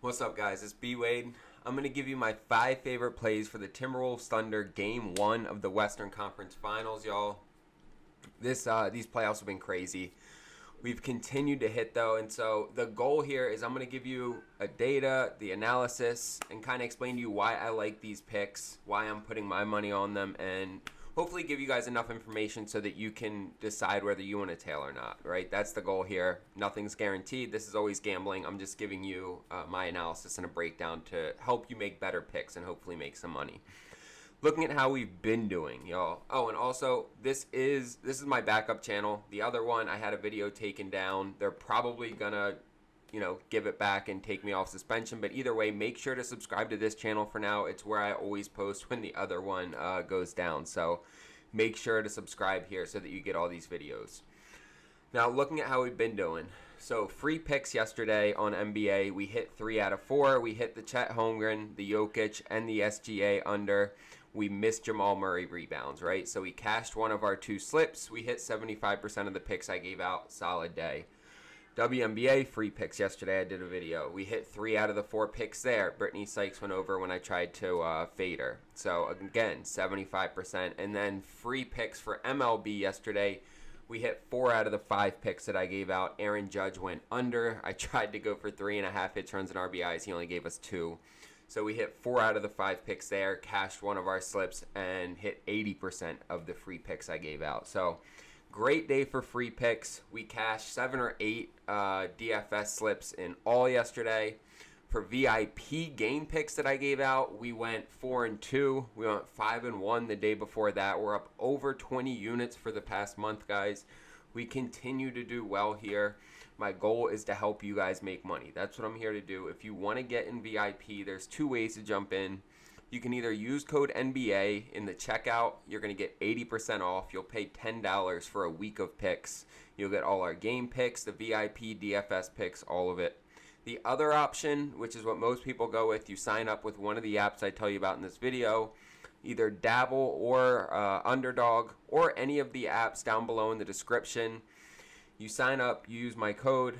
What's up, guys? It's BWADE. I'm going to give you my 5 favorite plays for the Timberwolves Thunder Game 1 of the Western Conference Finals, y'all. These playoffs have been crazy. We've continued to hit, though, and so the goal here is I'm going to give you a data, the analysis, and kind of explain to you why I like these picks, why I'm putting my money on them, and hopefully give you guys enough information so that you can decide whether you want to tail or not, right? That's the goal here. Nothing's guaranteed. This is always gambling. I'm just giving you my analysis and a breakdown to help you make better picks and hopefully make some money. Looking at how we've been doing, y'all. Oh, and also, this is my backup channel. The other one, I had a video taken down. They're probably gonna, give it back and take me off suspension. But either way, make sure to subscribe to this channel for now. It's where I always post when the other one goes down. So make sure to subscribe here so that you get all these videos. Now, looking at how we've been doing. So, free picks yesterday on NBA. We hit 3 out of 4. We hit the Chet Holmgren, the Jokic, and the SGA under. We missed Jamal Murray rebounds, right? So we cashed one of our 2 slips. We hit 75% of the picks I gave out. Solid day. WNBA free picks yesterday. I did a video. We hit 3 out of the 4 picks there. Brittany Sykes went over when I tried to fade her. So again, 75%. And then free picks for MLB yesterday. We hit 4 out of the 5 picks that I gave out. Aaron Judge went under. I tried to go for 3.5 hits, runs, and RBIs. He only gave us 2. So we hit 4 out of the 5 picks there, cashed one of our slips, and hit 80% of the free picks I gave out. So great day for free picks. We cashed 7 or 8 DFS slips in all yesterday. For VIP game picks that I gave out, we went 4-2. We went 5-1 the day before that. We're up over 20 units for the past month, guys. We continue to do well here. My goal is to help you guys make money. That's what I'm here to do. If you want to get in VIP, there's 2 ways to jump in. You can either use code NBA in the checkout. You're going to get 80% off. You'll pay $10 for a week of picks. You'll get all our game picks, the VIP, DFS picks, all of it. The other option, which is what most people go with, you sign up with one of the apps I tell you about in this video, either Dabble or Underdog or any of the apps down below in the description. You sign up, you use my code,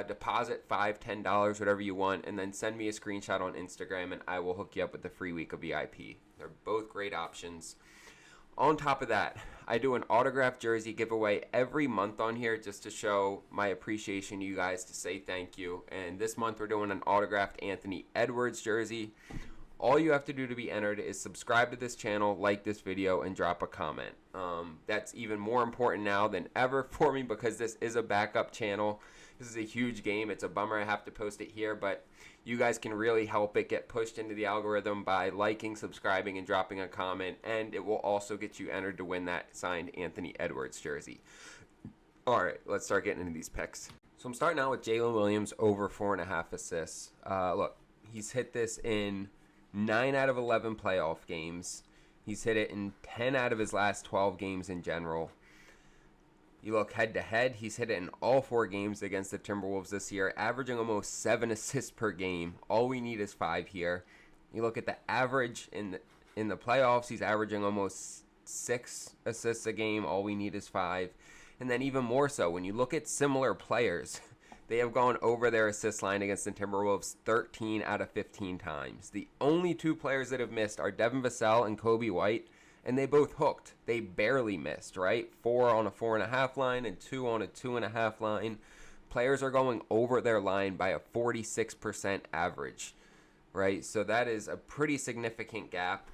deposit $5, $10, whatever you want, and then send me a screenshot on Instagram, and I will hook you up with the free week of VIP. They're both great options. On top of that, I do an autographed jersey giveaway every month on here just to show my appreciation to you guys, to say thank you. And this month we're doing an autographed Anthony Edwards jersey. All you have to do to be entered is subscribe to this channel, like this video, and drop a comment. That's even more important now than ever for me because this is a backup channel. This is a huge game. It's a bummer I have to post it here, but you guys can really help it get pushed into the algorithm by liking, subscribing, and dropping a comment, and it will also get you entered to win that signed Anthony Edwards jersey. All right, let's start getting into these picks. So I'm starting out with Jaylen Williams over 4.5 assists. Look, he's hit this in 9 out of 11 playoff games. He's hit it in 10 out of his last 12 games in general. You look head-to-head, he's hit it in all 4 games against the Timberwolves this year, averaging almost 7 assists per game. All we need is 5 here. You look at the average in the playoffs, he's averaging almost 6 assists a game. All we need is 5. And then even more so, when you look at similar players, they have gone over their assist line against the Timberwolves 13 out of 15 times. The only 2 players that have missed are Devin Vassell and Kobe White, and they both hooked. They barely missed, right? 4 on a 4.5 line and 2 on a 2.5 line. Players are going over their line by a 46% average, right? So that is a pretty significant gap.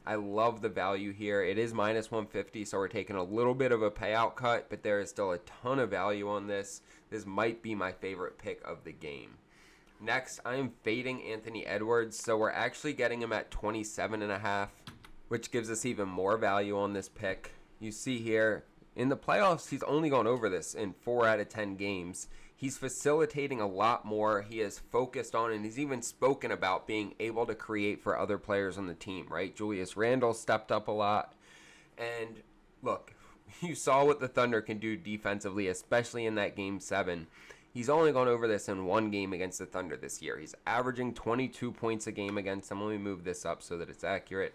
I love the value here. It is minus 150, so we're taking a little bit of a payout cut, but there is still a ton of value on this. This might be my favorite pick of the game. Next, I am fading Anthony Edwards, so we're actually getting him at 27.5, which gives us even more value on this pick. You see here, in the playoffs, he's only gone over this in 4 out of 10 games. He's facilitating a lot more. He is focused on, and he's even spoken about being able to create for other players on the team, right? Julius Randle stepped up a lot. And look, you saw what the Thunder can do defensively, especially in that Game 7. He's only gone over this in 1 game against the Thunder this year. He's averaging 22 points a game against them. Let me move this up so that it's accurate.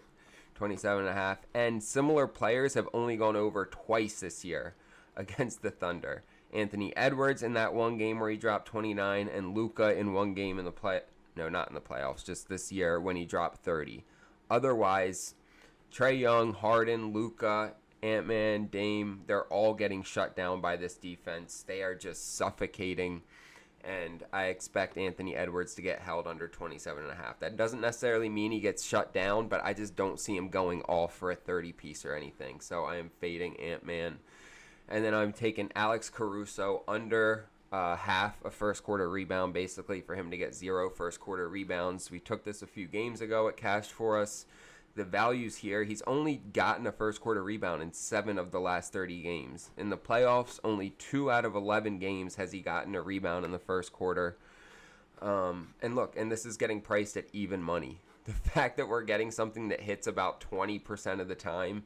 27.5. And similar players have only gone over twice this year against the Thunder. Anthony Edwards in that 1 game where he dropped 29, and Luka in 1 game in the No, not in the playoffs. Just this year when he dropped 30. Otherwise, Trae Young, Harden, Luka, Ant-Man, Dame, they're all getting shut down by this defense. They are just suffocating, and I expect Anthony Edwards to get held under 27.5. That doesn't necessarily mean he gets shut down, but I just don't see him going off for a 30-piece or anything. So I am fading Ant-Man. And then I'm taking Alex Caruso under half a first-quarter rebound, basically, for him to get 0 first-quarter rebounds. We took this a few games ago. It cashed for us. The values here, he's only gotten a first-quarter rebound in 7 of the last 30 games. In the playoffs, only 2 out of 11 games has he gotten a rebound in the first quarter. And look, and this is getting priced at even money. The fact that we're getting something that hits about 20% of the time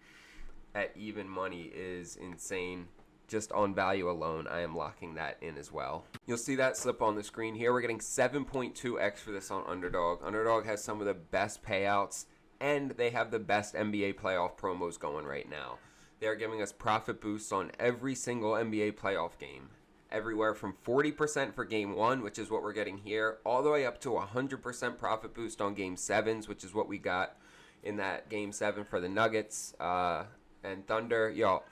at even money is insane. Just on value alone, I am locking that in as well. You'll see that slip on the screen here. We're getting 7.2x for this on Underdog. Underdog has some of the best payouts, and they have the best NBA playoff promos going right now. They're giving us profit boosts on every single NBA playoff game. Everywhere from 40% for Game 1, which is what we're getting here, all the way up to 100% profit boost on Game 7s, which is what we got in that Game 7 for the Nuggets and Thunder. Y'all,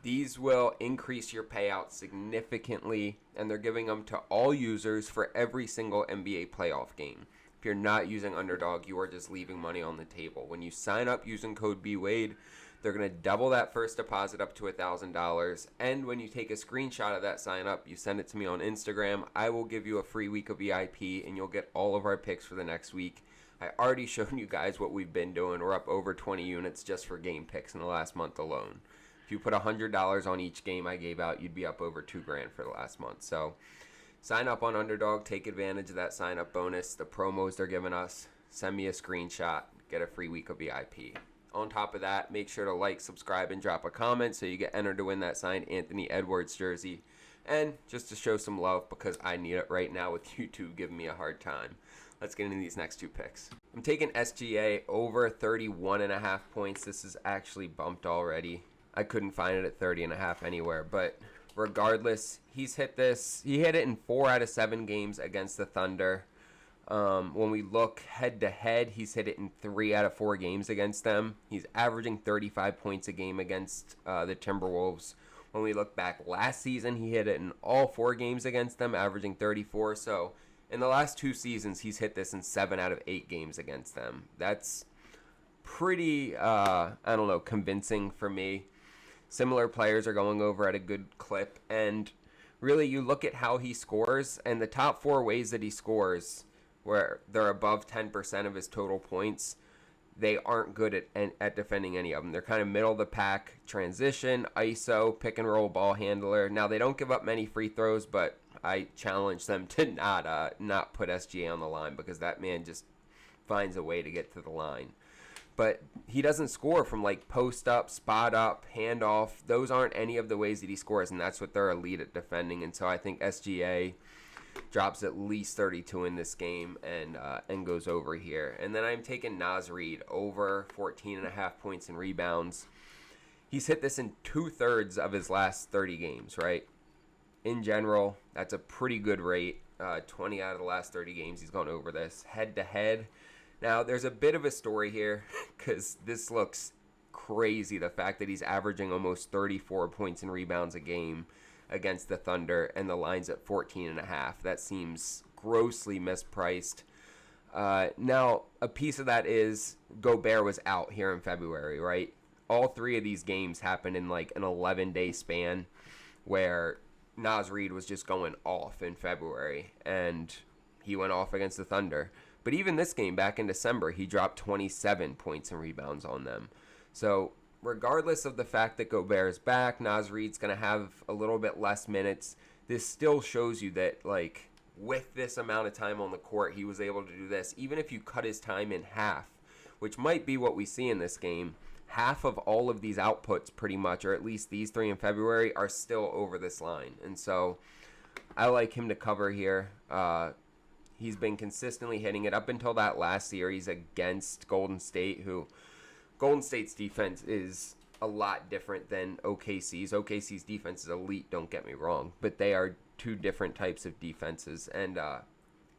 these will increase your payout significantly, and they're giving them to all users for every single NBA playoff game. If you're not using Underdog, you are just leaving money on the table. When you sign up using code BWADE, they're going to double that first deposit up to $1,000. And when you take a screenshot of that sign up, you send it to me on Instagram. I will give you a free week of VIP, and you'll get all of our picks for the next week. I already shown you guys what we've been doing. We're up over 20 units just for game picks in the last month alone. If you put $100 on each game I gave out, you'd be up over $2,000 for the last month. So sign up on Underdog, take advantage of that sign up bonus, the promos they're giving us. Send me a screenshot, get a free week of VIP. On top of that, make sure to like, subscribe, and drop a comment so you get entered to win that signed Anthony Edwards jersey. And just to show some love, because I need it right now with YouTube giving me a hard time. Let's get into these next 2 picks. I'm taking SGA over 31.5 points. This is actually bumped already. I couldn't find it at 30.5 anywhere, but regardless, he's hit this. He hit it in 4 out of 7 games against the Thunder. When we look head-to-head, he's hit it in 3 out of 4 games against them. He's averaging 35 points a game against the Timberwolves. When we look back last season, he hit it in all 4 games against them, averaging 34. So in the last 2 seasons, he's hit this in 7 out of 8 games against them. That's pretty, convincing for me. Similar players are going over at a good clip, and really you look at how he scores, and the top 4 ways that he scores, where they're above 10% of his total points, they aren't good at defending any of them. They're kind of middle of the pack, transition, ISO, pick and roll ball handler. Now they don't give up many free throws, but I challenge them to not put SGA on the line, because that man just finds a way to get to the line. But he doesn't score from like post up, spot up, handoff. Those aren't any of the ways that he scores, and that's what they're elite at defending. And so I think SGA drops at least 32 in this game and goes over here. And then I'm taking Naz Reid over 14.5 points and rebounds. He's hit this in 2/3 of his last 30 games, right? In general, that's a pretty good rate. 20 out of the last 30 games, he's gone over this. Head-to-head. Now, there's a bit of a story here, because this looks crazy, the fact that he's averaging almost 34 points and rebounds a game against the Thunder, and the line's at 14.5. That seems grossly mispriced. Now, a piece of that is Gobert was out here in February, right? All 3 of these games happened in like an 11-day span, where Naz Reid was just going off in February, and he went off against the Thunder. But even this game back in December, he dropped 27 points and rebounds on them. So regardless of the fact that Gobert is back, Naz Reid's going to have a little bit less minutes. This still shows you that, like, with this amount of time on the court, he was able to do this. Even if you cut his time in half, which might be what we see in this game, half of all of these outputs pretty much, or at least these 3 in February, are still over this line. And so I like him to cover here. He's been consistently hitting it up until that last series against Golden State, who Golden State's defense is a lot different than OKC's. OKC's defense is elite, don't get me wrong, but they are 2 different types of defenses. And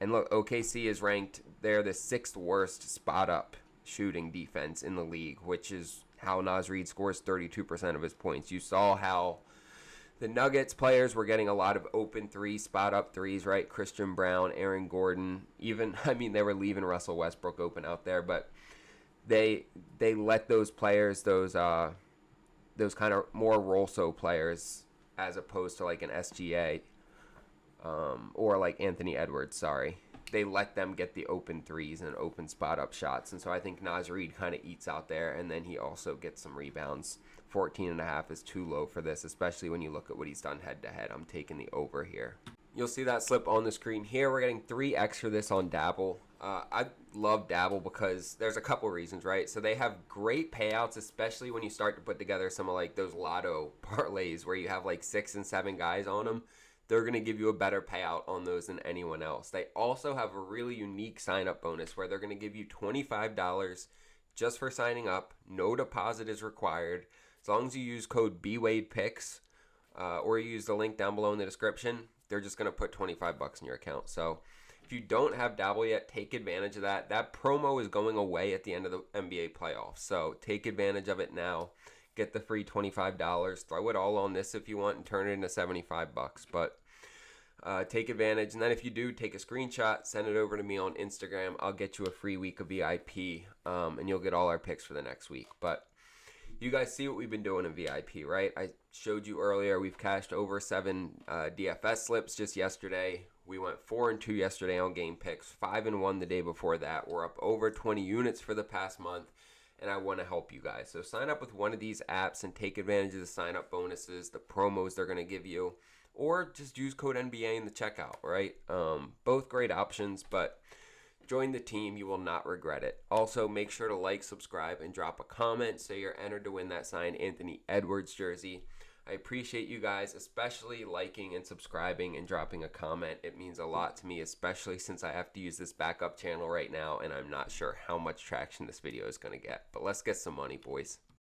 And look, OKC is ranked, they're the 6th worst spot up shooting defense in the league, which is how Naz Reid scores 32% of his points. You saw how the Nuggets players were getting a lot of open threes, spot up threes, right? Christian Brown, Aaron Gordon, even, I mean, they were leaving Russell Westbrook open out there, but they let those players, those kind of more role-so players, as opposed to like an SGA, or like Anthony Edwards, sorry. They let them get the open threes and open spot up shots. And so I think Naz Reid kind of eats out there, and then he also gets some rebounds. 14.5 is too low for this, especially when you look at what he's done head to head. I'm taking the over here. You'll see that slip on the screen here. We're getting 3x for this on Dabble. I love Dabble because there's a couple reasons, right? So they have great payouts, especially when you start to put together some of like those lotto parlays where you have like 6 and 7 guys on them. They're going to give you a better payout on those than anyone else. They also have a really unique sign-up bonus where they're going to give you $25 just for signing up. No deposit is required. As long as you use code BWADEPICKS or you use the link down below in the description, they're just going to put $25 in your account. So if you don't have Dabble yet, take advantage of that. That promo is going away at the end of the NBA playoffs. So take advantage of it now. Get the free $25. Throw it all on this if you want and turn it into $75. But take advantage. And then if you do, take a screenshot, send it over to me on Instagram. I'll get you a free week of VIP, and you'll get all our picks for the next week. But you guys see what we've been doing in VIP, right? I showed you earlier we've cashed over 7 DFS slips just yesterday. We went 4-2 yesterday on game picks, 5-1 the day before that. We're up over 20 units for the past month. And I want to help you guys. So sign up with one of these apps and take advantage of the sign-up bonuses, the promos they're going to give you, or just use code NBA in the checkout, right? Both great options, but join the team. You will not regret it. Also, make sure to like, subscribe, and drop a comment so you're entered to win that signed Anthony Edwards jersey. I appreciate you guys, especially liking and subscribing and dropping a comment. It means a lot to me, especially since I have to use this backup channel right now, and I'm not sure how much traction this video is going to get. But let's get some money, boys.